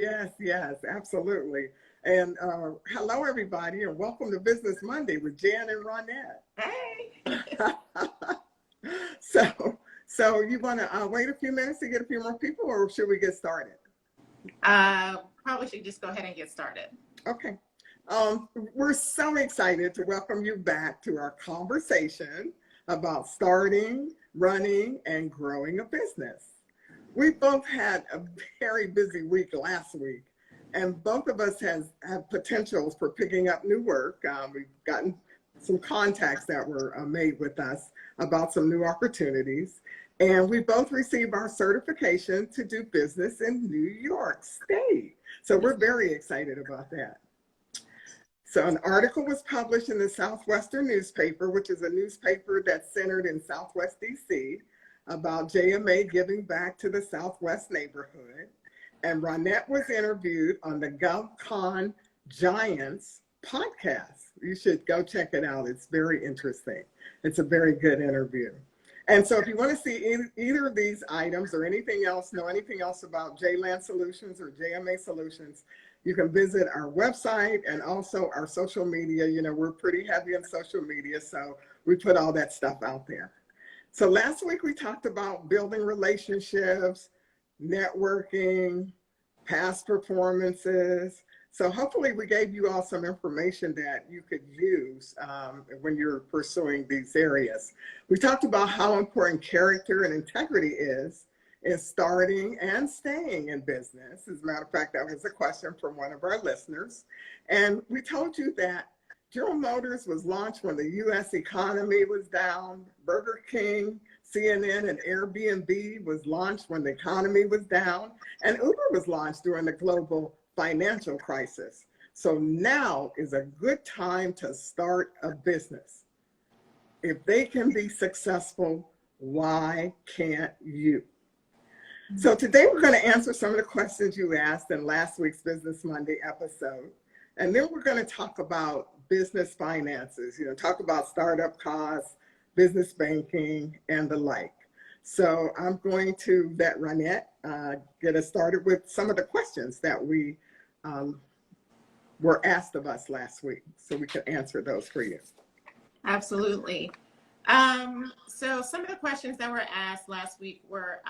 Yes, yes, absolutely. And hello, everybody, and welcome to Business Monday with Jan and Ronnette. Hey. So, so you want to wait a few minutes to get a few more people, or should we get started? Probably should just go ahead and get started. Okay. We're so excited to welcome you back to our conversation about starting, running, and growing a business. We both had a very busy week last week, and both of us have potentials for picking up new work. We've gotten some contacts that were made with us about some new opportunities, and we both received our certification to do business in New York State. So we're very excited about that. So an article was published in the Southwestern newspaper, which is a newspaper that's centered in Southwest DC, about JMA giving back to the Southwest neighborhood. And Ronnette was interviewed on the GovCon Giants podcast. You should go check it out. It's very interesting. It's a very good interview. And so if you want to see either of these items or anything else, know anything else about JLAN Solutions or JMA Solutions, you can visit our website and also our social media. You know, we're pretty heavy on social media, so we put all that stuff out there. So last week we talked about building relationships, networking, past performances. So hopefully we gave you all some information that you could use when you're pursuing these areas. We talked about how important character and integrity is in starting and staying in business. As a matter of fact, that was a question from one of our listeners. And we told you that General Motors was launched when the US economy was down. Burger King, CNN, and Airbnb was launched when the economy was down. And Uber was launched during the global financial crisis. So now is a good time to start a business. If they can be successful, why can't you? So today we're going to answer some of the questions you asked in last week's Business Monday episode. And then we're going to talk about business finances, talk about startup costs, business banking, and the like. So I'm going to let Ronnette get us started with some of the questions that we were asked of us last week, so we can answer those for you. Absolutely. So some of the questions that were asked last week were,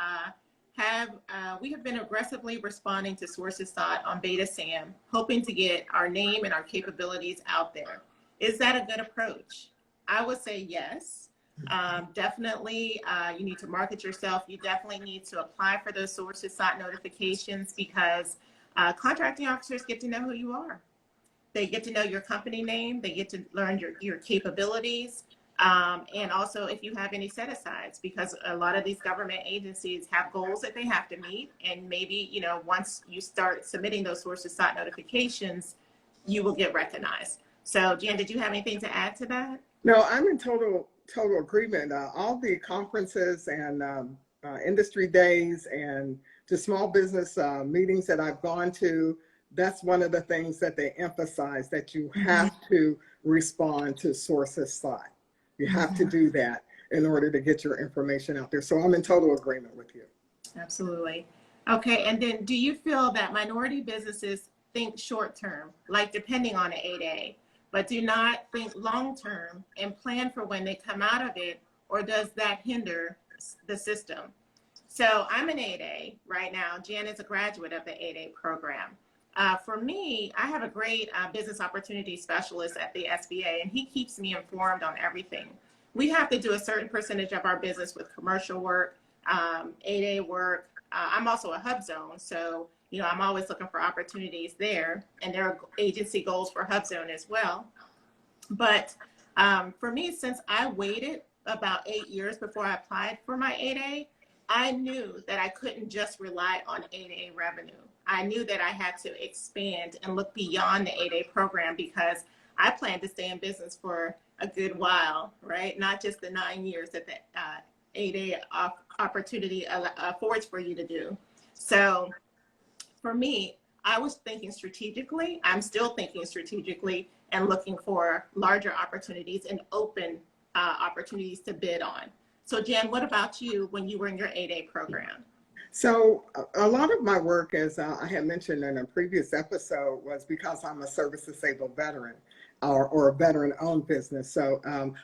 we have been aggressively responding to sources sought on Beta SAM, hoping to get our name and our capabilities out there. Is that a good approach? I would say yes. Definitely, you need to market yourself. You definitely need to apply for those sources sought notifications because contracting officers get to know who you are. They get to know your company name. They get to learn your capabilities. And also if you have any set-asides, because a lot of these government agencies have goals that they have to meet. And maybe, once you start submitting those sources sought notifications, you will get recognized. So Jan, did you have anything to add to that? No, I'm in total agreement. All the conferences and industry days and just small business meetings that I've gone to, that's one of the things that they emphasize, that you have to respond to sources sought. You have to do that in order to get your information out there. So I'm in total agreement with you. Absolutely. Okay, and then do you feel that minority businesses think short term, like depending on an 8A, but do not think long term and plan for when they come out of it, or does that hinder the system? So I'm an 8A right now. Jan is a graduate of the 8A program. For me, I have a great business opportunity specialist at the SBA, and he keeps me informed on everything. We have to do a certain percentage of our business with commercial work, 8A work. I'm also a hub zone, so I'm always looking for opportunities there, and there are agency goals for hub zone as well. But for me, since I waited about 8 years before I applied for my 8A, I knew that I couldn't just rely on 8A revenue. I knew that I had to expand and look beyond the 8A program because I plan to stay in business for a good while, right? Not just the 9 years that the 8A opportunity affords for you to do. So for me, I was thinking strategically. I'm still thinking strategically and looking for larger opportunities and open opportunities to bid on. So Jan, what about you when you were in your 8A program? So a lot of my work, as I had mentioned in a previous episode, was because I'm a service disabled veteran or a veteran-owned business. So,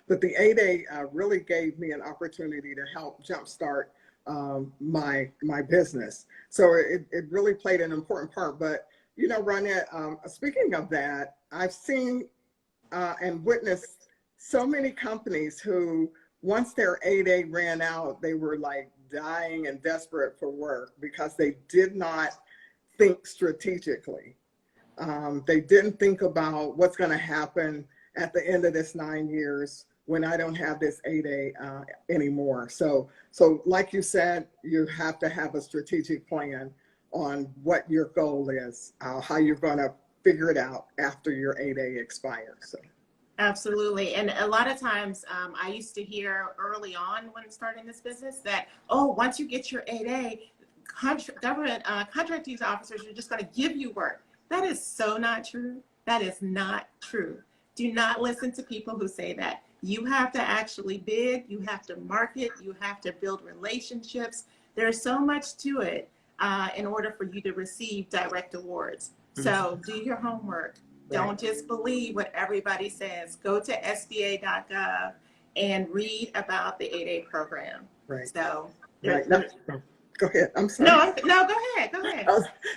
but the 8A really gave me an opportunity to help jumpstart my business. So it really played an important part. But, you know, Ronnette, speaking of that, I've seen and witnessed so many companies who, once their 8A ran out, they were like dying and desperate for work because they did not think strategically. They didn't think about what's going to happen at the end of this 9 years when I don't have this 8A anymore. So like you said, you have to have a strategic plan on what your goal is, how you're going to figure it out after your 8A expires. So. Absolutely. And a lot of times I used to hear early on when starting this business that, oh, once you get your 8A, government contracting officers are just going to give you work. That is so not true. That is not true. Do not listen to people who say that. You have to actually bid, you have to market, you have to build relationships. There's so much to it in order for you to receive direct awards. So do your homework. Don't just believe what everybody says. Go to SBA.gov and read about the 8A program. Right. So, right. No, go ahead. I'm sorry. No, go ahead. Go ahead.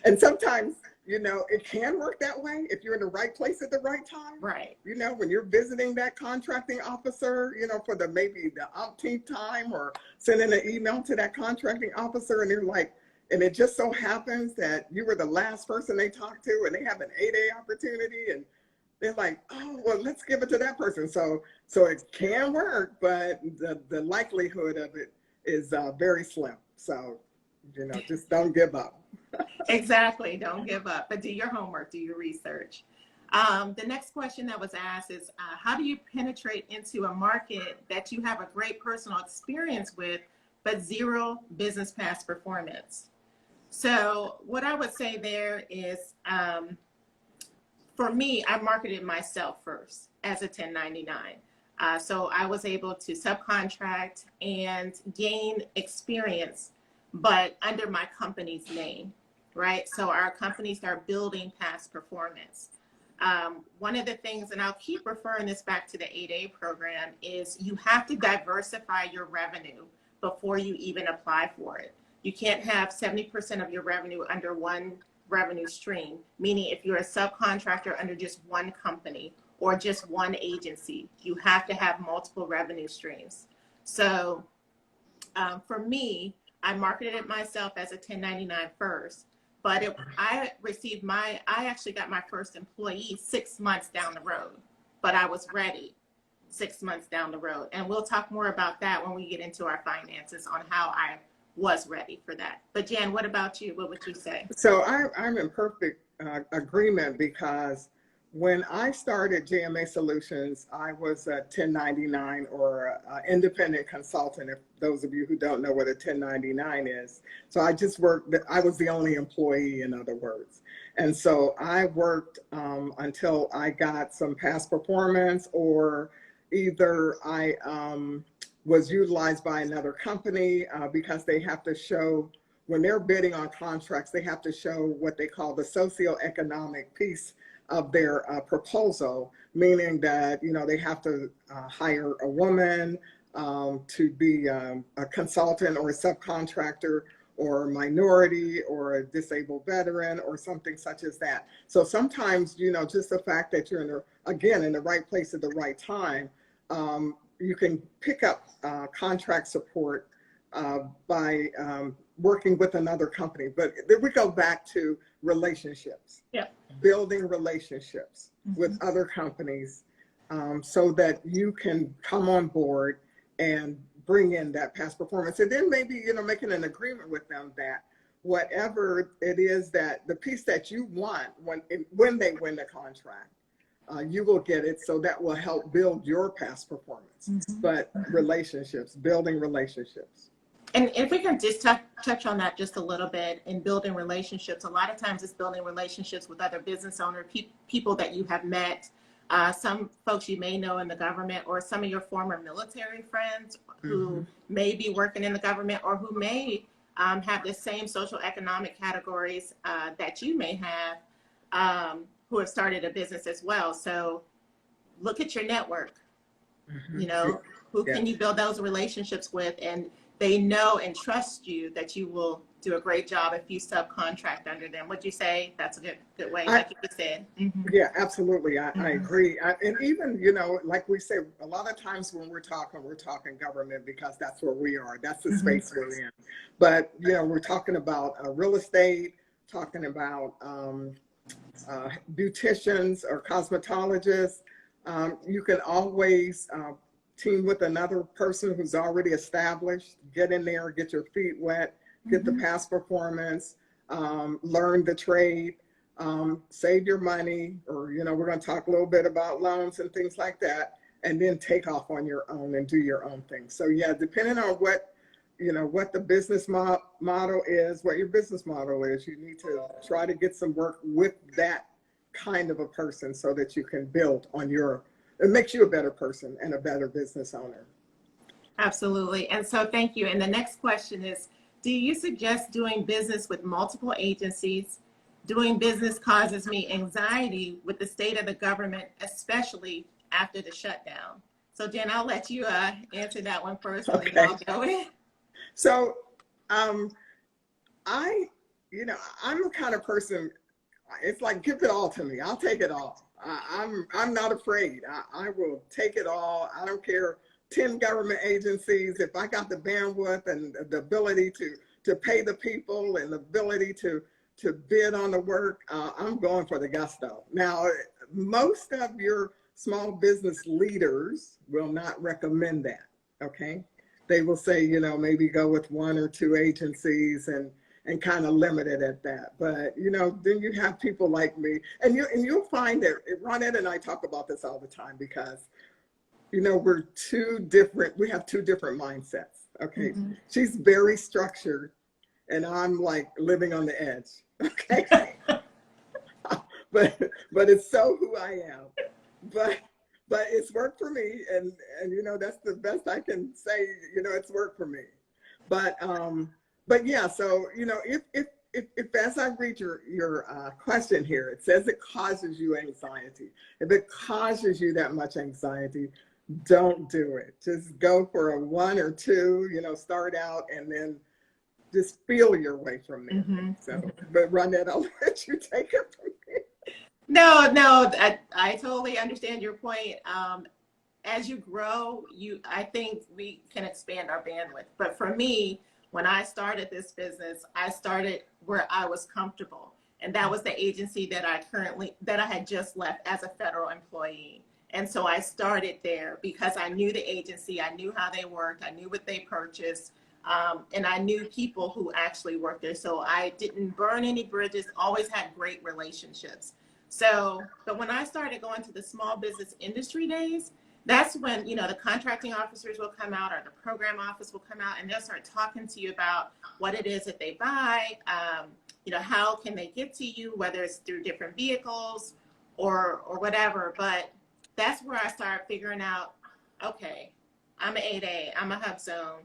And sometimes, you know, it can work that way if you're in the right place at the right time. Right. You know, when you're visiting that contracting officer, you know, for maybe the umpteenth time, or sending an email to that contracting officer, and they're like, and it just so happens that you were the last person they talked to, and they have an 8A opportunity, and they're like, oh, well, let's give it to that person. So it can work, but the likelihood of it is very slim. So, you know, just don't give up. Exactly. Don't give up, but do your homework, do your research. The next question that was asked is, how do you penetrate into a market that you have a great personal experience with, but zero business past performance? So what I would say there is, for me, I marketed myself first as a 1099. So I was able to subcontract and gain experience, but under my company's name, right? So our companies are building past performance. One of the things, and I'll keep referring this back to the 8A program, is you have to diversify your revenue before you even apply for it. You can't have 70% of your revenue under one revenue stream, meaning if you're a subcontractor under just one company or just one agency, you have to have multiple revenue streams. So for me, I marketed it myself as a 1099 first, but I actually got my first employee 6 months down the road, but I was ready 6 months down the road. And we'll talk more about that when we get into our finances on how I was ready for that. But Jan, what about you? What would you say? So I'm in perfect agreement, because when I started JMA Solutions, I was a 1099 or independent consultant, if those of you who don't know what a 1099 is. So I just worked, I was the only employee, in other words. And so I worked until I got some past performance, or either I was utilized by another company because they have to show, when they're bidding on contracts, they have to show what they call the socioeconomic piece of their proposal, meaning that, you know, they have to hire a woman to be a consultant or a subcontractor, or a minority, or a disabled veteran, or something such as that. So sometimes, you know, just the fact that you're in the right place at the right time, you can pick up contract support by working with another company. But then we go back to relationships. Yeah. Building relationships with other companies so that you can come on board and bring in that past performance. And then maybe, you know, making an agreement with them that whatever it is, that the piece that you want when they win the contract, you will get it. So that will help build your past performance. But relationships, building relationships. And if we can just touch on that just a little bit, in building relationships, a lot of times it's building relationships with other business owners, people that you have met, some folks you may know in the government, or some of your former military friends who may be working in the government, or who may have the same social economic categories that you may have, who have started a business as well. So look at your network. You know, who can you build those relationships with, and they know and trust you that you will do a great job if you subcontract under them. Would you say that's a good way, like you just said? Yeah, absolutely. I agree. And even, you know, like we say, a lot of times when we're talking government because that's where we are. That's the space we're in. But, you know, we're talking about real estate, talking about beauticians or cosmetologists. You can always team with another person who's already established, get in there, get your feet wet, get the past performance, learn the trade, save your money, or, you know, we're going to talk a little bit about loans and things like that, and then take off on your own and do your own thing. So yeah, depending on what, you know, what the business model is, what your business model is, you need to try to get some work with that kind of a person so that you can build on your, it makes you a better person and a better business owner. Absolutely. And so thank you. And the next question is, do you suggest doing business with multiple agencies? Doing business causes me anxiety with the state of the government, especially after the shutdown. So Jen, I'll let you answer that one first. Okay. Then I'll go in. So you know, I'm the kind of person, it's like, give it all to me. I'll take it all. I'm not afraid. I will take it all. I don't care. 10 government agencies. If I got the bandwidth and the ability to pay the people and the ability to bid on the work, I'm going for the gusto. Now, most of your small business leaders will not recommend that. Okay, they will say, you know, maybe go with 1 or 2 agencies and kind of limit it at that. But, you know, then you have people like me, and you'll find that Ronnette and I talk about this all the time because, you know, we have 2 different mindsets. Okay. She's very structured and I'm like living on the edge. Okay. but it's so who I am. But it's worked for me, and you know, that's the best I can say, you know, it's worked for me. But yeah, so, you know, if as I read your question here, it says it causes you anxiety. If it causes you that much anxiety, don't do it. Just go for a 1 or 2, you know, start out and then just feel your way from there. So, but Ronnette, I'll let you take it from here. No, I totally understand your point. As you grow, I think we can expand our bandwidth. But for me, when I started this business, I started where I was comfortable. And that was the agency that I had just left as a federal employee. And so I started there because I knew the agency, I knew how they worked, I knew what they purchased, and I knew people who actually worked there. So I didn't burn any bridges, always had great relationships. So, but when I started going to the small business industry days, that's when, you know, the contracting officers will come out or the program office will come out and they'll start talking to you about what it is that they buy, you know, how can they get to you, whether it's through different vehicles or whatever. But that's where I started figuring out, okay, I'm an 8A, I'm a hub zone.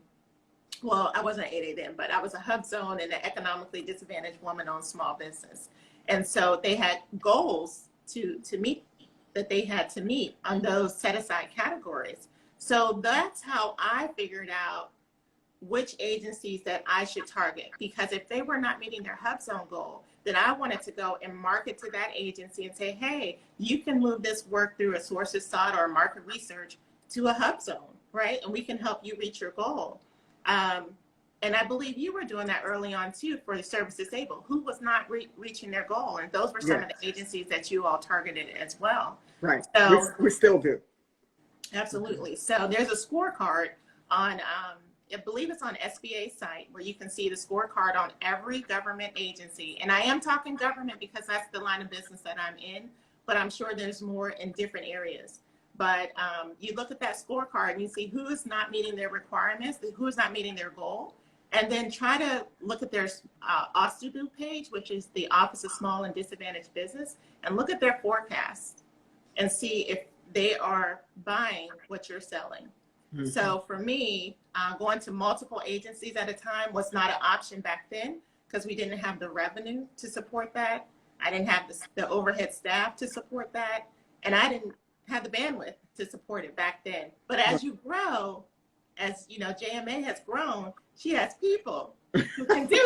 Well, I wasn't an 8A then, but I was a hub zone and an economically disadvantaged woman-owned small business. And so they had goals to meet that they had to meet on those set aside categories. So that's how I figured out which agencies that I should target, because if they were not meeting their hub zone goal, then I wanted to go and market to that agency and say, hey, you can move this work through a sources sought or market research to a hub zone, right? And we can help you reach your goal. And I believe you were doing that early on too for the service disabled, who was not reaching their goal. And those were some of the agencies that you all targeted as well. Right. So we still do. Absolutely. So there's a scorecard on, I believe it's on SBA's site, where you can see the scorecard on every government agency. And I am talking government because that's the line of business that I'm in, but I'm sure there's more in different areas. But you look at that scorecard and you see who is not meeting their requirements, who is not meeting their goal, and then try to look at their OSTU page, which is the Office of Small and Disadvantaged Business, and look at their forecast and see if they are buying what you're selling. Mhm. So for me, going to multiple agencies at a time was not an option back then because we didn't have the revenue to support that. I didn't have the overhead staff to support that. And I didn't have the bandwidth to support it back then. But as you grow, as you know, JMA has grown, she has people who can do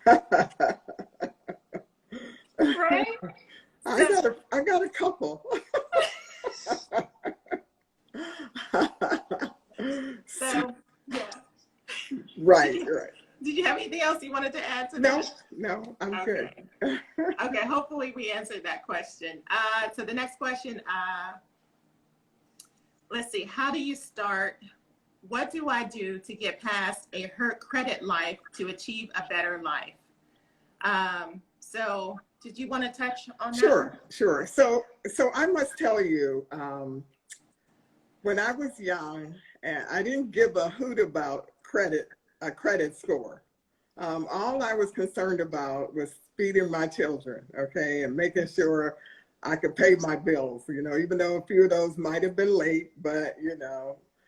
that. Right? I got a couple. So, yeah. Right. Did you have anything else you wanted to add to No, that? no, I'm Okay. good. Okay, hopefully we answered that question. So the next question, let's see, how do you start? What do I do to get past a hurt credit life to achieve a better life? So did you want to touch on that? Sure. So I must tell you, when I was young, I didn't give a hoot about a credit score. All I was concerned about was feeding my children, okay, and making sure I could pay my bills, even though a few of those might have been late, but,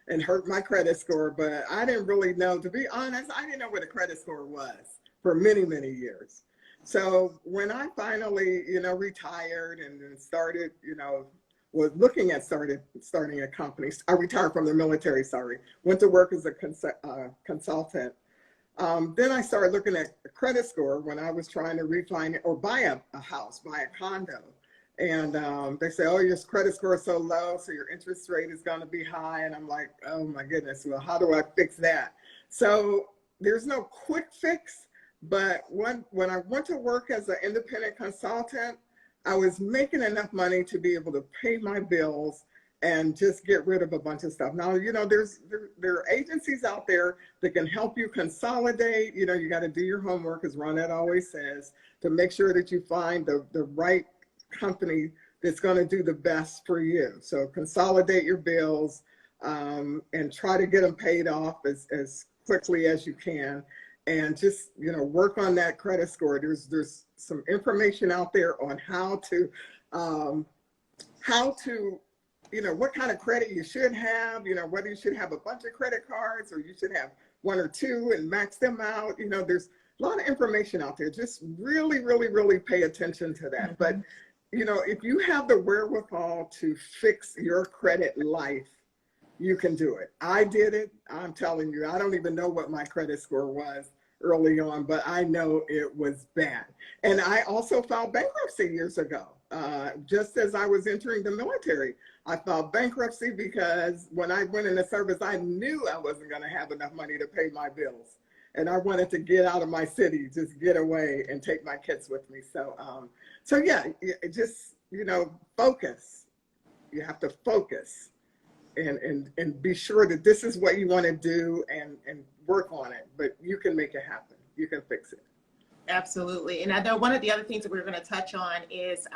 and hurt my credit score. But I didn't really know, to be honest, I didn't know what a credit score was for many, many years. So when I finally, retired and started, was looking at starting a company. I retired from the military, went to work as a consultant. Then I started looking at the credit score when I was trying to refinance or buy a house, buy a condo. And they say, oh, your credit score is so low, so your interest rate is going to be high. And I'm like, oh my goodness, well, how do I fix that? So there's no quick fix, but when I went to work as an independent consultant, I was making enough money to be able to pay my bills and just get rid of a bunch of stuff. Now, there are agencies out there that can help you consolidate. You got to do your homework, as Ronnette always says, to make sure that you find the right company that's going to do the best for you. So consolidate your bills and try to get them paid off as quickly as you can. And just, work on that credit score. There's some information out there on how to, what kind of credit you should have, whether you should have a bunch of credit cards or you should have one or two and max them out. There's a lot of information out there. Just really, really, really pay attention to that. But, if you have the wherewithal to fix your credit life, you can do it. I did it. I'm telling you, I don't even know what my credit score was early on, but I know it was bad. And I also filed bankruptcy years ago. Just as I was entering the military, I filed bankruptcy because when I went into service, I knew I wasn't going to have enough money to pay my bills. And I wanted to get out of my city, just get away and take my kids with me. So yeah, just, focus. You have to focus and be sure that this is what you want to do and work on it, but you can make it happen. You can fix it. Absolutely. And I know one of the other things that we're going to touch on is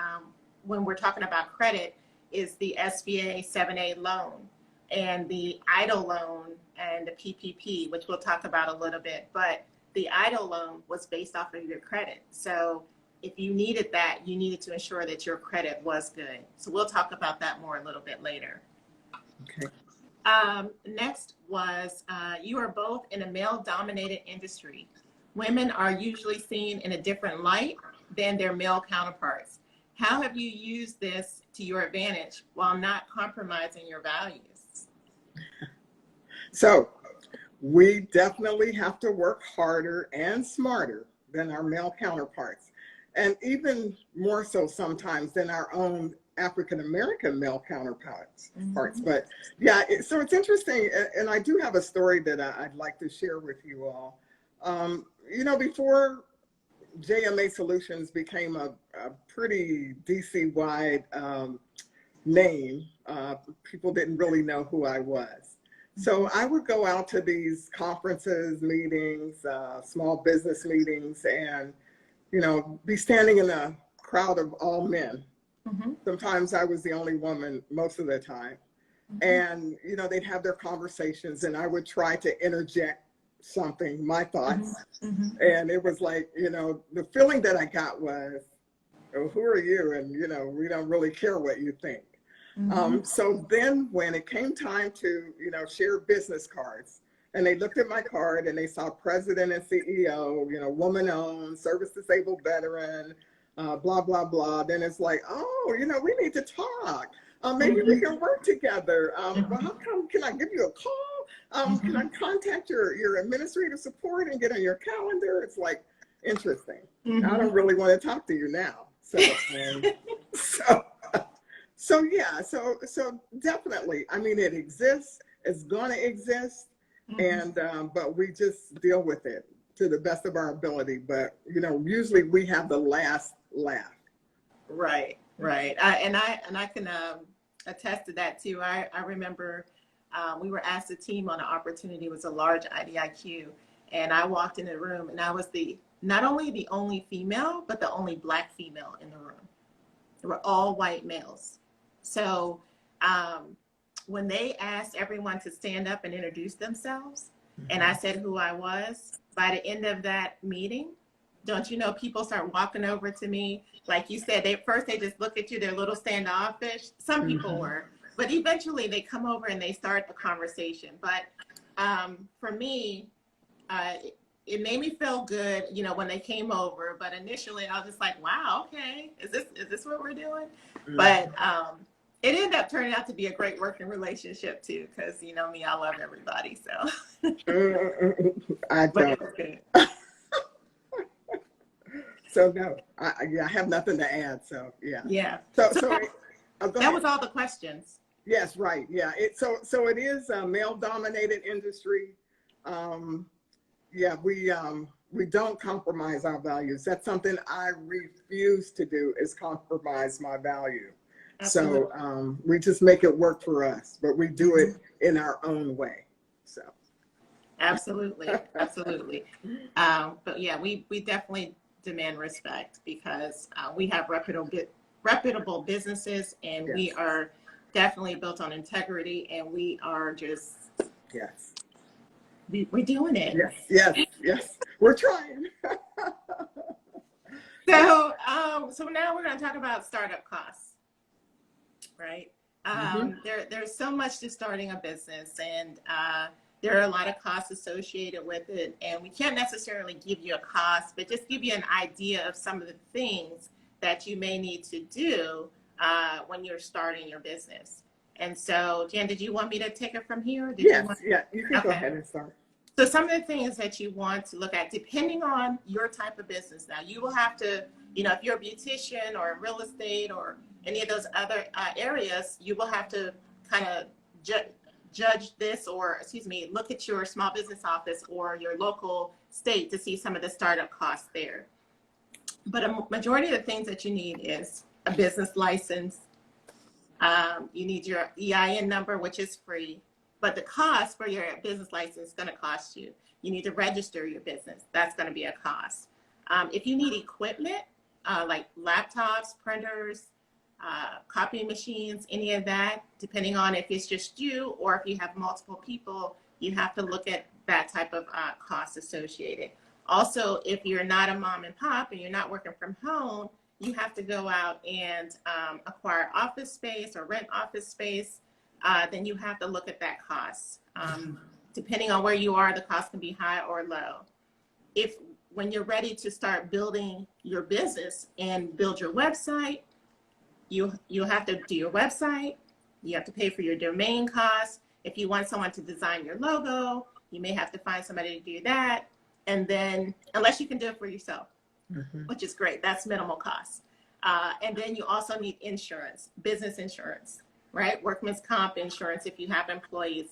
when we're talking about credit is the SBA 7A loan and the EIDL loan and the PPP, which we'll talk about a little bit. But the EIDL loan was based off of your credit. So if you needed that, you needed to ensure that your credit was good. So we'll talk about that more a little bit later. Okay. Next was, you are both in a male-dominated industry. Women are usually seen in a different light than their male counterparts. How have you used this to your advantage while not compromising your values? So we definitely have to work harder and smarter than our male counterparts, and even more so sometimes than our own African-American male counterparts. But yeah, so it's interesting, and I do have a story that I'd like to share with you all. Before JMA Solutions became a pretty DC-wide name, people didn't really know who I was. So I would go out to these conferences, meetings, small business meetings, and, be standing in a crowd of all men. Sometimes I was the only woman most of the time. And, they'd have their conversations and I would try to interject something, my thoughts. And it was like, the feeling that I got was, oh, who are you? And, we don't really care what you think. So then when it came time to, share business cards, and they looked at my card and they saw president and CEO, woman owned, service disabled veteran, blah, blah, blah. Then it's like, oh, we need to talk. Maybe we can work together. Well, how come, can I give you a call? Can I contact your administrative support and get on your calendar? It's like, interesting. I don't really want to talk to you now. So yeah, so definitely, I mean, it exists, it's going to exist, and but we just deal with it to the best of our ability. But usually we have the last laugh. Right. I can attest to that too. I remember we were asked a team on an opportunity. It was a large IDIQ, and I walked in the room, and I was not only the only female, but the only Black female in the room. They were all white males. So when they asked everyone to stand up and introduce themselves, and I said who I was, by the end of that meeting, don't you know, people start walking over to me. Like you said, first they just look at you, they're a little standoffish. Some people were, but eventually they come over and they start a conversation. But for me, it made me feel good, when they came over. But initially, I was just like, "Wow, okay, is this what we're doing?" But it ended up turning out to be a great working relationship too, because me, I love everybody. So I but don't. it was good. So no, I have nothing to add. So yeah. Yeah. So that ahead. was all the questions. Yes, right. Yeah. So it is a male-dominated industry. Yeah, we don't compromise our values. That's something I refuse to do, is compromise my value. Absolutely. So we just make it work for us, but we do it in our own way. So Absolutely. But yeah, we definitely demand respect, because we have reputable businesses, and we are definitely built on integrity, and we are just we're doing it. Yes. We're trying. So now we're going to talk about startup costs, right? There's so much to starting a business, and there are a lot of costs associated with it, and we can't necessarily give you a cost, but just give you an idea of some of the things that you may need to do when you're starting your business. And so, Jan, did you want me to take it from here? You can go ahead and start. So some of the things that you want to look at, depending on your type of business. Now, you will have to, if you're a beautician or real estate or any of those other areas, you will have to kind of judge this, or look at your small business office or your local state to see some of the startup costs there. But a majority of the things that you need is a business license. You need your EIN number, which is free. But the cost for your business license is going to cost you. You need to register your business. That's going to be a cost. If you need equipment, like laptops, printers, copying machines, any of that, depending on if it's just you or if you have multiple people, you have to look at that type of cost associated. Also, if you're not a mom and pop and you're not working from home, you have to go out and acquire office space or rent office space. Then you have to look at that cost. Depending on where you are, the cost can be high or low. When you're ready to start building your business and build your website, you have to do your website. You have to pay for your domain costs. If you want someone to design your logo, you may have to find somebody to do that. And then, unless you can do it for yourself, which is great, that's minimal cost. And then you also need insurance, business insurance. Right? Workman's comp insurance if you have employees.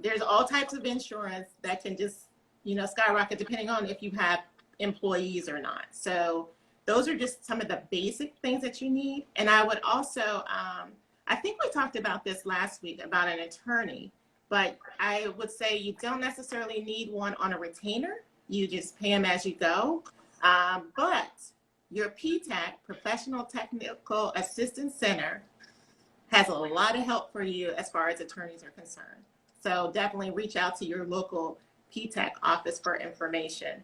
There's all types of insurance that can just, skyrocket depending on if you have employees or not. So those are just some of the basic things that you need. And I would also, I think we talked about this last week about an attorney, but I would say you don't necessarily need one on a retainer. You just pay them as you go. But your PTAC, Professional Technical Assistance Center, has a lot of help for you as far as attorneys are concerned. So definitely reach out to your local PTAC office for information.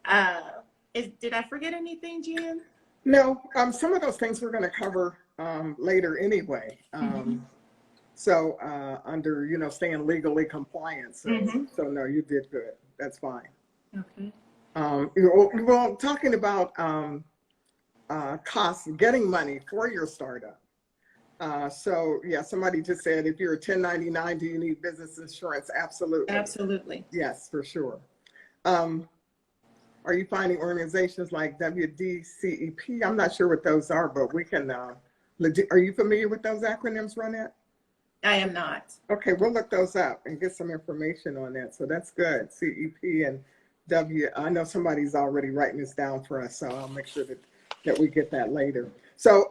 Did I forget anything, Jan? No, some of those things we're going to cover later anyway. So under, staying legally compliant. So, so no, you did good. That's fine. Okay. Well, talking about costs, getting money for your startup. So yeah, somebody just said, if you're a 1099, do you need business insurance? Absolutely. Absolutely. Yes, for sure. Are you finding organizations like WDCEP? I'm not sure what those are, but we can, are you familiar with those acronyms, Ronnette? I am not. Okay, we'll look those up and get some information on that. So that's good. CEP and W. I know somebody's already writing this down for us, so I'll make sure that we get that later. So,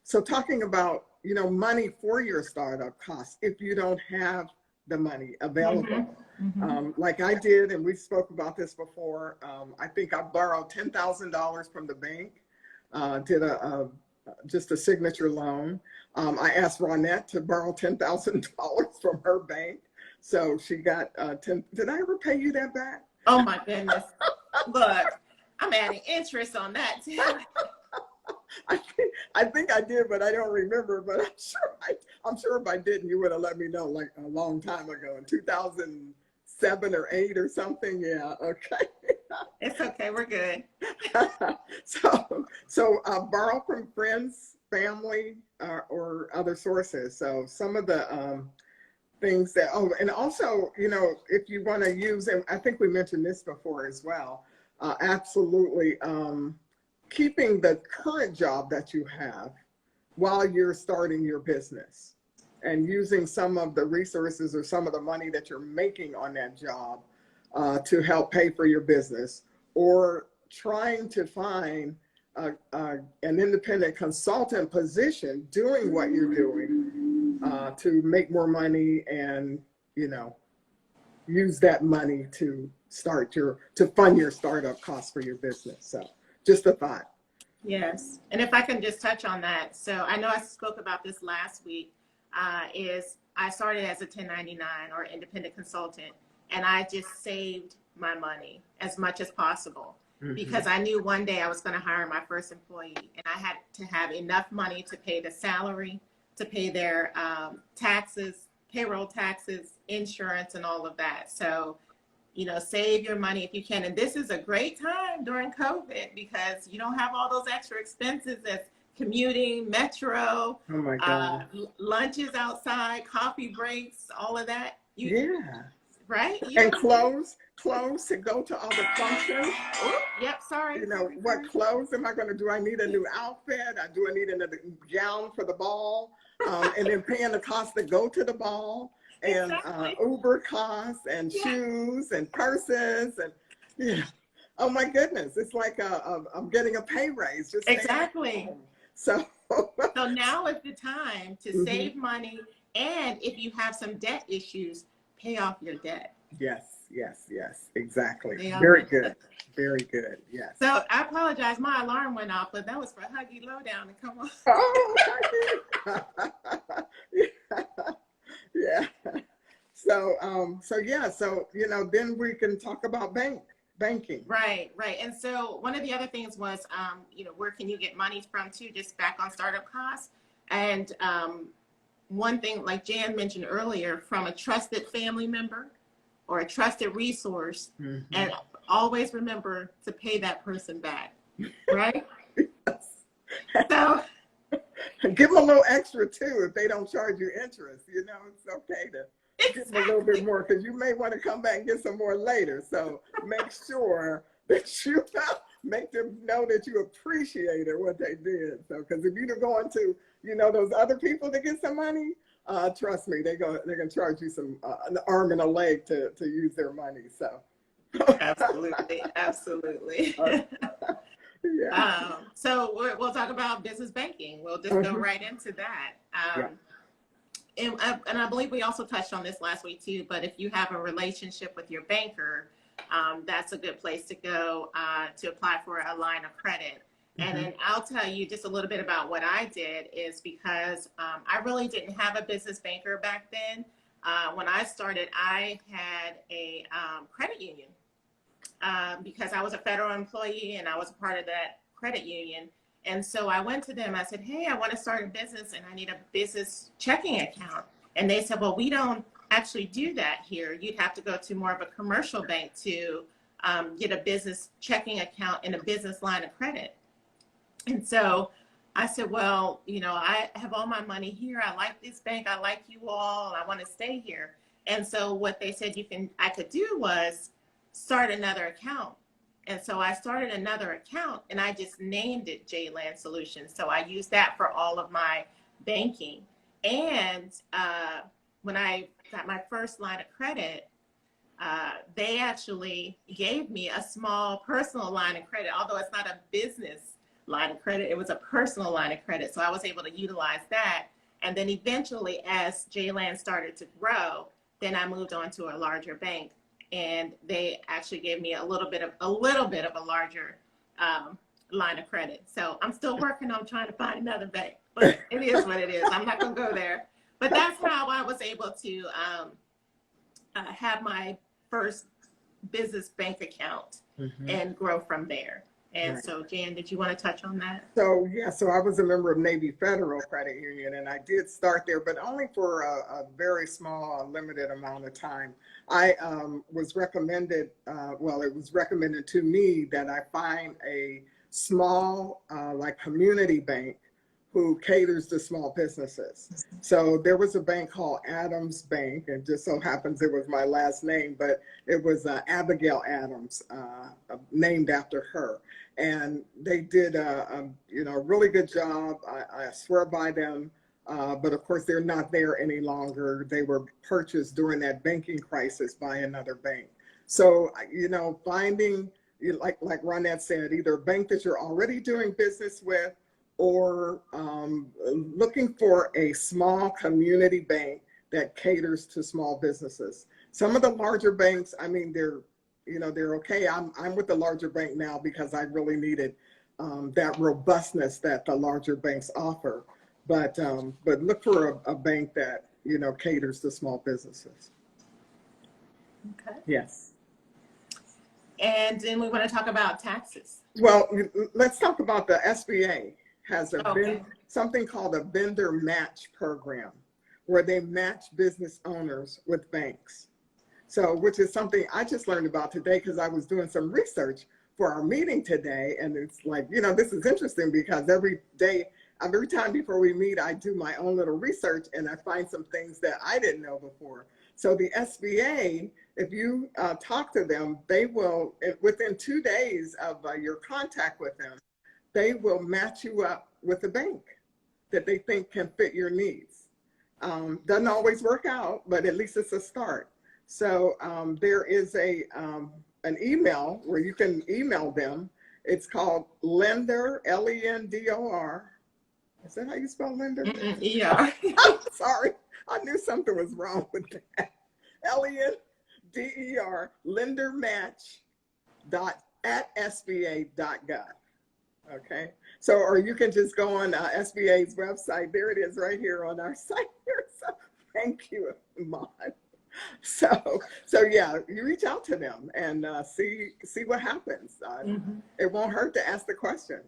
so talking about, money for your startup costs, if you don't have the money available, like I did, and we spoke about this before. I think I borrowed $10,000 from the bank, did just a signature loan. I asked Ronnette to borrow $10,000 from her bank. So she got 10. Did I ever pay you that back? Oh my goodness. Look, I'm adding interest on that too. I think I did, but I don't remember. But I'm sure if I didn't, you would have let me know like a long time ago in 2007 or 8 or something. Yeah. Okay. It's okay. We're good. So borrow from friends, family, or other sources. So some of the things that, and also, if you want to use, and I think we mentioned this before as well, absolutely keeping the current job that you have while you're starting your business and using some of the resources or some of the money that you're making on that job to help pay for your business, or trying to find an independent consultant position doing what you're doing to make more money and, use that money to fund your startup costs for your business. So just a thought. Yes. And if I can just touch on that. So I know I spoke about this last week, is I started as a 1099 or independent consultant, and I just saved my money as much as possible because I knew one day I was going to hire my first employee, and I had to have enough money to pay the salary, to pay their taxes, payroll taxes, insurance, and all of that. So, save your money if you can. And this is a great time during COVID because you don't have all those extra expenses as commuting, metro, Oh my God. Lunches outside, coffee breaks, all of that. Yeah. Right? And clothes to go to all the functions. Oh, yep, sorry. What clothes am I going to do? I need a new outfit. Do I need another gown for the ball? And then paying the cost to go to the ball, and Uber costs, and shoes and purses, and yeah. Oh my goodness, it's like I'm getting a pay raise. Just exactly. So now is the time to save money, and if you have some debt issues, pay off your debt. Yes, exactly. Very good. Yes. So I apologize. My alarm went off, but that was for Huggy Lowdown to come on. Oh, yeah. So, then we can talk about banking. Right. And so one of the other things was, where can you get money from too, just back on startup costs. And one thing, like Jan mentioned earlier, from a trusted family member or a trusted resource, and always remember to pay that person back, right? So give them a little extra too if they don't charge you interest. It's okay to give them a little bit more because you may want to come back and get some more later. So make sure that you make them know that you appreciated what they did. So because if you're going to those other people to get some money, trust me, they're gonna charge you an arm and a leg to use their money. So absolutely. Yeah. So we'll talk about business banking. We'll just go right into that. And I believe we also touched on this last week too, but if you have a relationship with your banker, that's a good place to go to apply for a line of credit. And then I'll tell you just a little bit about what I did is because I really didn't have a business banker back then. When I started, I had a credit union because I was a federal employee and I was a part of that credit union. And so I went to them. I said, hey, I want to start a business and I need a business checking account. And they said, well, we don't actually do that here. You'd have to go to more of a commercial bank to get a business checking account and a business line of credit. And so I said, well, you know, I have all my money here. I like this bank. I like you all. I want to stay here. And so what they said I could do was start another account. And so I started another account and I just named it JLAN Solutions. So I used that for all of my banking. And when I got my first line of credit, they actually gave me a small personal line of credit, although it's not a business line of credit, it was a personal line of credit. So I was able to utilize that. And then eventually, as JLAN started to grow, then I moved on to a larger bank. And they actually gave me a little bit of a larger line of credit. So I'm still working on trying to find another bank, but it is what it is. I'm not going to go there. But that's how I was able to have my first business bank account and grow from there. And right. So, Jan, did you want to touch on that? So, yeah, so I was a member of Navy Federal Credit Union, and I did start there, but only for a very small, limited amount of time. I was recommended, it was recommended to me that I find a small, community bank who caters to small businesses. So there was a bank called Adams Bank, and just so happens it was my last name, but it was Abigail Adams, named after her. And they did a really good job. I swear by them, but of course they're not there any longer. They were purchased during that banking crisis by another bank. So, finding, like Ronnette said, either a bank that you're already doing business with, or looking for a small community bank that caters to small businesses. Some of the larger banks, I mean, they're okay. I'm with the larger bank now because I really needed that robustness that the larger banks offer. But look for a bank that, caters to small businesses. Okay. Yes. And then we want to talk about taxes. Well, let's talk about the SBA. Has something called a vendor match program where they match business owners with banks. So, which is something I just learned about today because I was doing some research for our meeting today. And it's like, this is interesting because every time before we meet, I do my own little research and I find some things that I didn't know before. So the SBA, if you talk to them, they will, within 2 days of your contact with them, they will match you up with a bank that they think can fit your needs. Doesn't always work out, but at least it's a start. So there is an email where you can email them. It's called Lendor, Lendor. Is that how you spell Lendor? Yeah. Sorry, I knew something was wrong with that. Lender, lendermatch.sba.gov. Okay, so, or you can just go on SBA's website. There it is right here on our site here. So thank you, Iman. So yeah, you reach out to them and see what happens. It won't hurt to ask the question,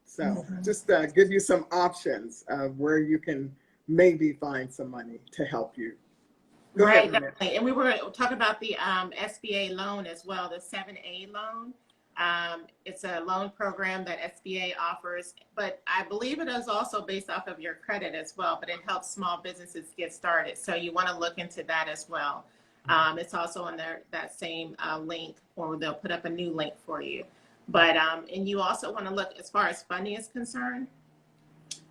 So just give you some options of where you can maybe find some money to help you. Go ahead, definitely. And we were going to talk about the SBA loan as well, the 7A loan. It's a loan program that SBA offers, but I believe it is also based off of your credit as well, but it helps small businesses get started. So you want to look into that as well. It's also on that same link, or they'll put up a new link for you. But, and you also want to look, as far as funding is concerned,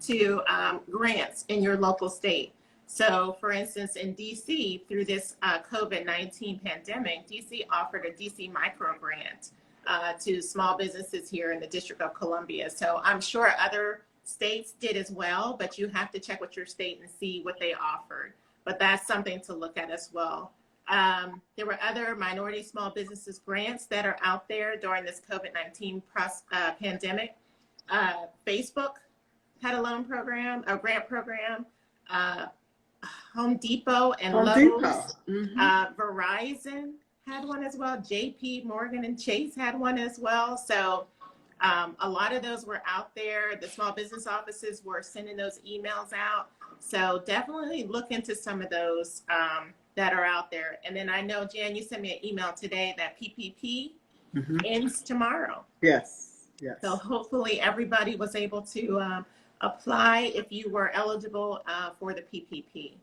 to grants in your local state. So for instance, in DC, through this COVID-19 pandemic, DC offered a DC micro grant to small businesses here in the District of Columbia. So I'm sure other states did as well, but you have to check with your state and see what they offered. But that's something to look at as well. There were other minority small businesses grants that are out there during this COVID-19 pandemic. Facebook had a loan program, a grant program. Home Depot and Lowe's, Verizon had one as well. JP Morgan and Chase had one as well. So A lot of those were out there. The small business offices were sending those emails out. So definitely look into some of those that are out there. And then I know, Jan, you sent me an email today that PPP ends tomorrow. Yes, yes. So hopefully everybody was able to apply if you were eligible for the PPP.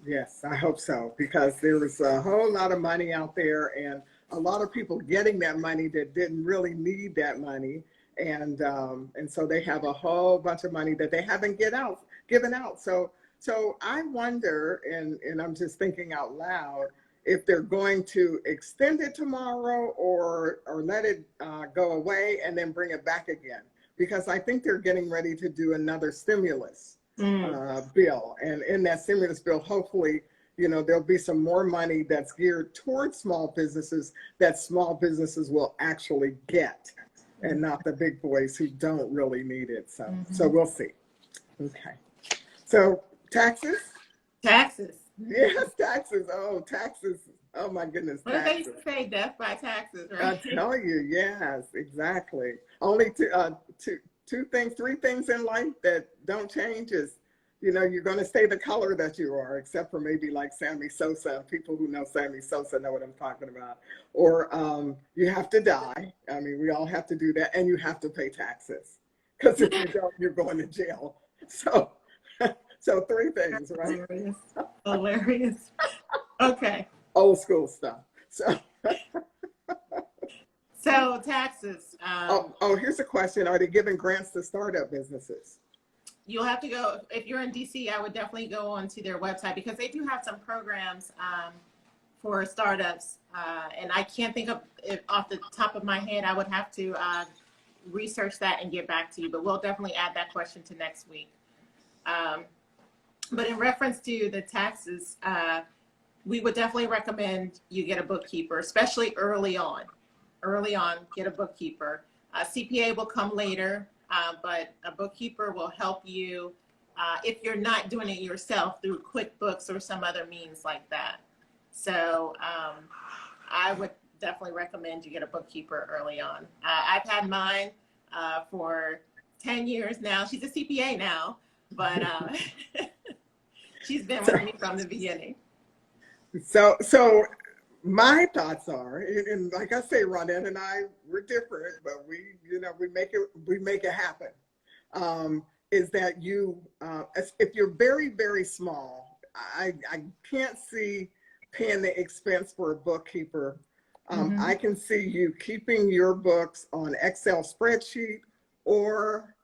Yes, I hope so, because there was a whole lot of money out there and a lot of people getting that money that didn't really need that money. And so they have a whole bunch of money that they haven't given out. So I wonder, and I'm just thinking out loud, if they're going to extend it tomorrow or let it go away and then bring it back again, because I think they're getting ready to do another stimulus bill. And in that stimulus bill, hopefully, there'll be some more money that's geared towards small businesses that small businesses will actually get, and not the big boys who don't really need it. So we'll see. Okay. So taxes? Taxes. Yes, taxes. Oh, taxes. Oh my goodness. What did they used to say? Death by taxes, right? I tell you, yes, exactly. Only three things in life that don't change is, you're going to stay the color that you are, except for maybe like Sammy Sosa. People who know Sammy Sosa know what I'm talking about. Or you have to die. I mean, we all have to do that. And you have to pay taxes, because if you don't, you're going to jail. So three things, right? Hilarious. Okay. Old school stuff. So taxes. Here's a question. Are they giving grants to startup businesses? You'll have to go, if you're in DC, I would definitely go onto their website, because they do have some programs for startups. And I can't think of it off the top of my head. I would have to research that and get back to you, but we'll definitely add that question to next week. But in reference to the taxes, we would definitely recommend you get a bookkeeper, especially early on. Early on, get a bookkeeper. CPA will come later, but a bookkeeper will help you if you're not doing it yourself through QuickBooks or some other means like that. So I would definitely recommend you get a bookkeeper early on. I've had mine for 10 years now. She's a CPA now, but she's been with me from the beginning. So my thoughts are, and like I say, Ronnette and I, we're different, but we make it happen. Is that if you're very, very small, I can't see paying the expense for a bookkeeper. I can see you keeping your books on Excel spreadsheet or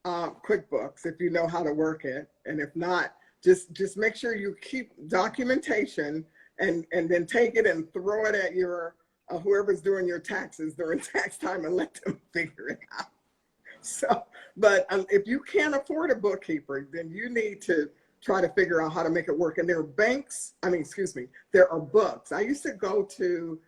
QuickBooks if you know how to work it, and if not, just make sure you keep documentation and then take it and throw it at your whoever's doing your taxes during tax time and let them figure it out. So, but if you can't afford a bookkeeper, then you need to try to figure out how to make it work. And there are there are books. I used to go to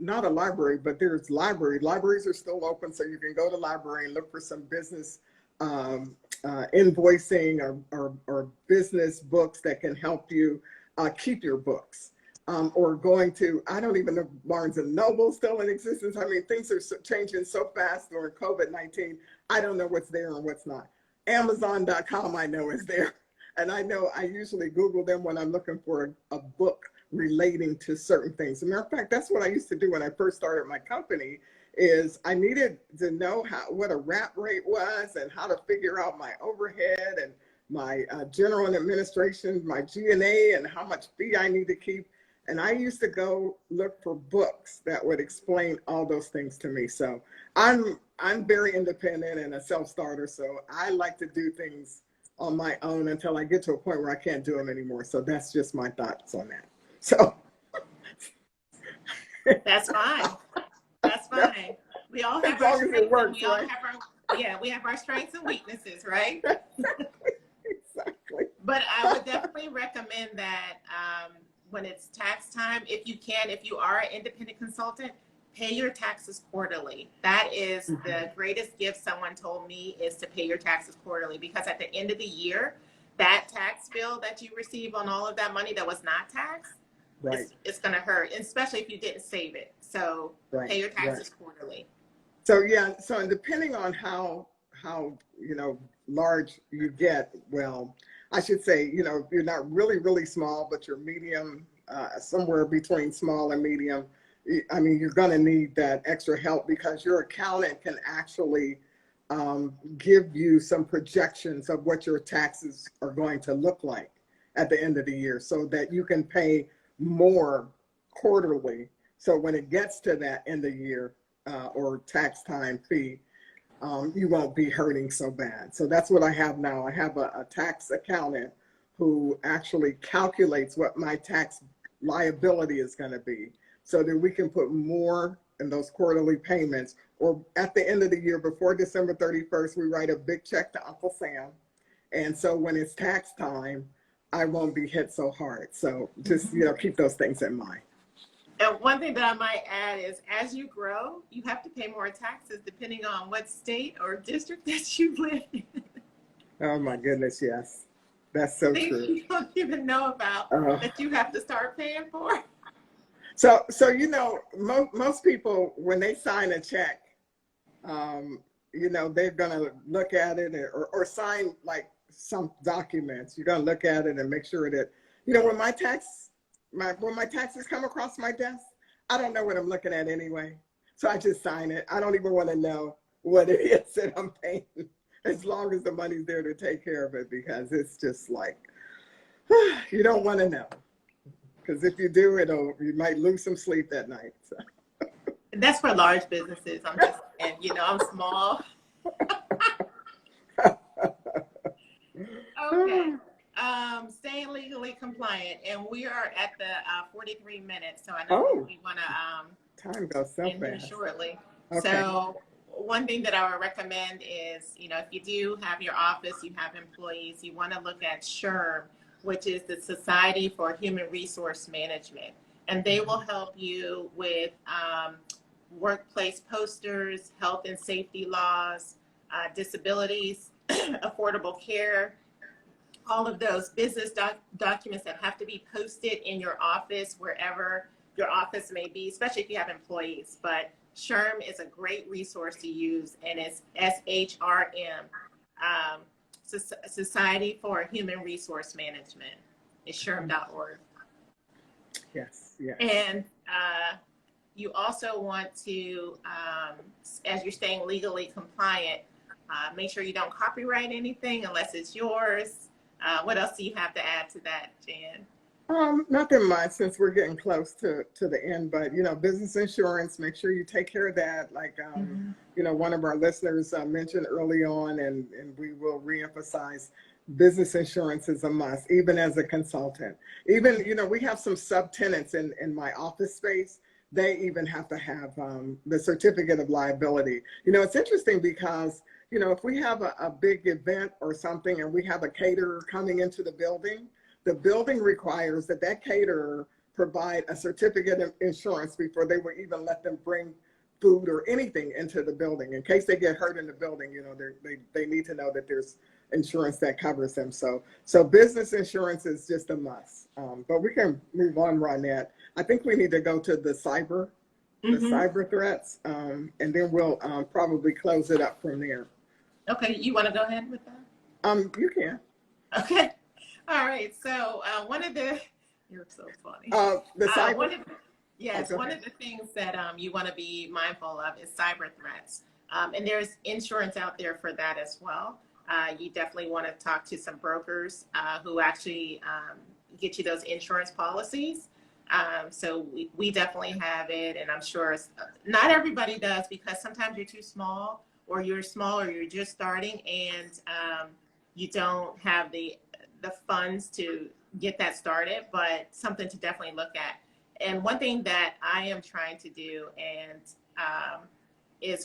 not a library, but there's libraries are still open, so you can go to the library and look for some business invoicing or business books that can help you keep your books. Or going to, I don't even know if Barnes and Noble still in existence. I mean, things are changing so fast during COVID-19. I don't know what's there and what's not. Amazon.com I know is there. And I know I usually Google them when I'm looking for a book relating to certain things. As a matter of fact, that's what I used to do when I first started my company, is I needed to know what a wrap rate was and how to figure out my overhead and my general and administration, my G&A, and how much fee I need to keep. And I used to go look for books that would explain all those things to me. So I'm very independent and a self-starter. So I like to do things on my own until I get to a point where I can't do them anymore. So that's just my thoughts on that. So that's fine. That's fine. We all have our strengths. We have our strengths and weaknesses, right? Exactly. But I would definitely recommend that when it's tax time, if you are an independent consultant, pay your taxes quarterly. That is the greatest gift someone told me, is to pay your taxes quarterly, because at the end of the year, that tax bill that you receive on all of that money that was not taxed, it's going to hurt, especially if you didn't save it. So pay your taxes quarterly. So yeah, so and depending on how large you get, well, I should say, if you're not really small, but you're medium, somewhere between small and medium, I mean, you're going to need that extra help because your accountant can actually give you some projections of what your taxes are going to look like at the end of the year so that you can pay more quarterly. So when it gets to that end of year or tax time fee, you won't be hurting so bad. So that's what I have now. I have a tax accountant who actually calculates what my tax liability is going to be so that we can put more in those quarterly payments. Or at the end of the year, before December 31st, we write a big check to Uncle Sam. And so when it's tax time, I won't be hit so hard. So just, keep those things in mind. And one thing that I might add is as you grow, you have to pay more taxes depending on what state or district that you live in. Oh my goodness, yes. That's so Things true. you don't even know about that you have to start paying for. So most people, when they sign a check, they're gonna look at it or sign like some documents. You're gonna look at it and make sure that, when my taxes come across my desk, I don't know what I'm looking at anyway. So I just sign it. I don't even want to know what it is that I'm paying, as long as the money's there to take care of it, because it's just like, you don't want to know. Because if you do, you might lose some sleep that night. So. That's for large businesses. I'm just saying, I'm small. Okay. Staying legally compliant, and we are at the 43 minutes, so I know we want to time goes so end here fast. shortly. Okay. So one thing that I would recommend is, if you do have your office, you have employees, you want to look at SHRM, which is the Society for Human Resource Management, and they will help you with workplace posters, health and safety laws, disabilities, affordable care, all of those business documents that have to be posted in your office, wherever your office may be, especially if you have employees. But SHRM is a great resource to use, and it's SHRM, Society for Human Resource Management. It's SHRM.org. Yes, yes. And you also want to, as you're staying legally compliant, make sure you don't copyright anything unless it's yours. What else do you have to add to that, Jan? Nothing much, since we're getting close to the end, but business insurance, make sure you take care of that. Like one of our listeners mentioned early on, and we will reemphasize, business insurance is a must, even as a consultant. Even we have some subtenants in my office space. They even have to have the certificate of liability. It's interesting because if we have a big event or something and we have a caterer coming into the building requires that caterer provide a certificate of insurance before they will even let them bring food or anything into the building. In case they get hurt in the building, they need to know that there's insurance that covers them. So business insurance is just a must. But we can move on, Ronnette. I think we need to go to the cyber threats, and then we'll probably close it up from there. Okay, you want to go ahead with that? You can. Okay. All right. So you're so funny. The cyber. One of the things that you want to be mindful of is cyber threats. And there's insurance out there for that as well. You definitely want to talk to some brokers who actually get you those insurance policies. So we definitely have it, and I'm sure not everybody does, because sometimes you're too small, or you're small, or you're just starting, and you don't have the funds to get that started, but something to definitely look at. And one thing that I am trying to do, and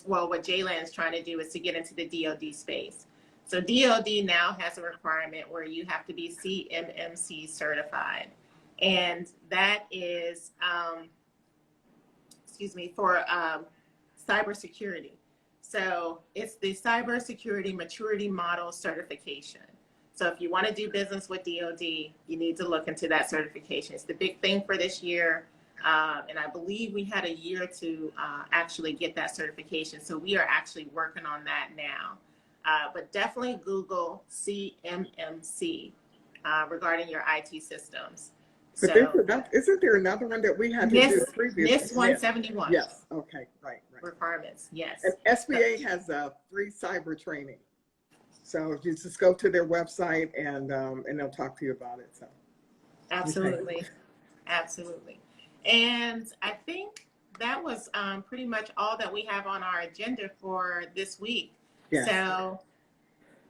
what JLAN is trying to do, is to get into the DoD space. So DoD now has a requirement where you have to be CMMC certified. And that is, for cybersecurity. So it's the Cybersecurity Maturity Model Certification. So if you want to do business with DoD, you need to look into that certification. It's the big thing for this year. And I believe we had a year to actually get that certification. So we are actually working on that now. But definitely Google CMMC regarding your IT systems. But isn't there another one that we had to do previously? NIST 171. Yes. Okay. Right. Requirements. Yes. And SBA has a free cyber training. So you just go to their website and they'll talk to you about it. So. Absolutely. Okay. Absolutely. And I think that was pretty much all that we have on our agenda for this week. Yes. So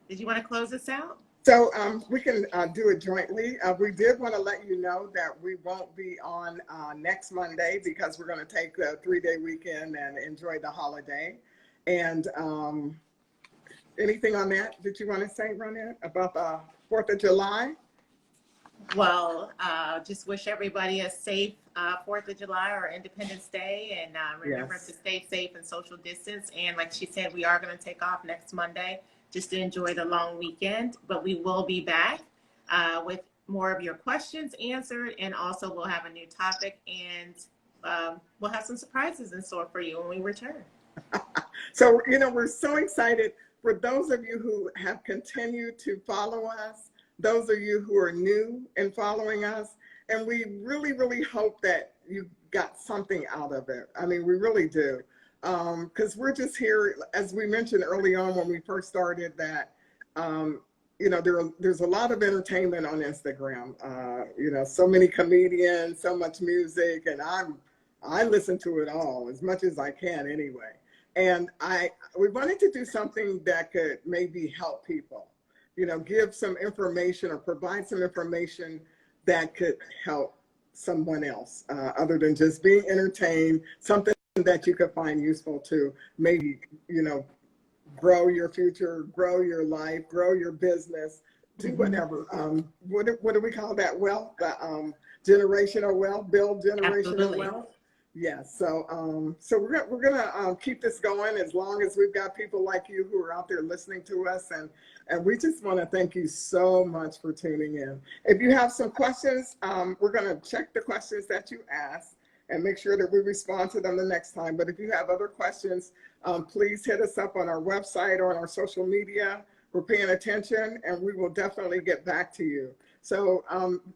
did you want to close this out? So we can do it jointly. We did want to let you know that we won't be on next Monday because we're going to take a 3-day weekend and enjoy the holiday. And anything on that you want to say, Ronnette, about the 4th of July? Well, just wish everybody a safe 4th of July or Independence Day. And remember to stay safe and social distance. And like she said, we are going to take off next Monday just to enjoy the long weekend. But we will be back with more of your questions answered. And also we'll have a new topic. And we'll have some surprises in store for you when we return. So, we're so excited. For those of you who have continued to follow us, those of you who are new in following us, and we really, really hope that you got something out of it. I mean, we really do. Because we're just here, as we mentioned early on when we first started, that, there's a lot of entertainment on Instagram. So many comedians, so much music, and I listen to it all as much as I can anyway. And we wanted to do something that could maybe help people. Give some information or provide some information that could help someone else other than just being entertained, something that you could find useful to maybe, grow your future, grow your life, grow your business, do whatever. What do we call that? Wealth, generational wealth, build generational Absolutely. wealth. Yes. So we're gonna keep this going as long as we've got people like you who are out there listening to us, and we just want to thank you so much for tuning in. If you have some questions, we're gonna check the questions that you asked and make sure that we respond to them the next time. But if you have other questions, please hit us up on our website or on our social media. We're paying attention, and we will definitely get back to you. So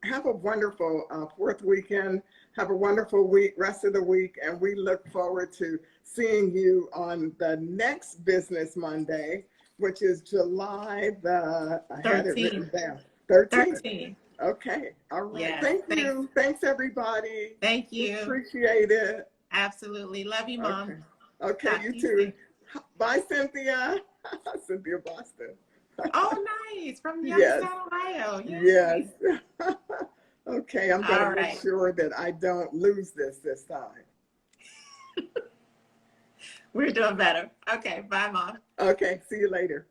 have a wonderful 4th weekend. Have a wonderful rest of the week, and we look forward to seeing you on the next Business Monday, which is July the 13th. Okay. All right. Yes, Thank you. Thanks, everybody. Thank you. We appreciate it. Absolutely. Love you, Mom. Okay, you too. Bye, Cynthia. Cynthia Boston. Oh, nice. From Youngstown, Ohio. Yay. Yes. Okay, I'm going to make right. sure that I don't lose this time. We're doing better. Okay, bye, Mom. Okay, see you later.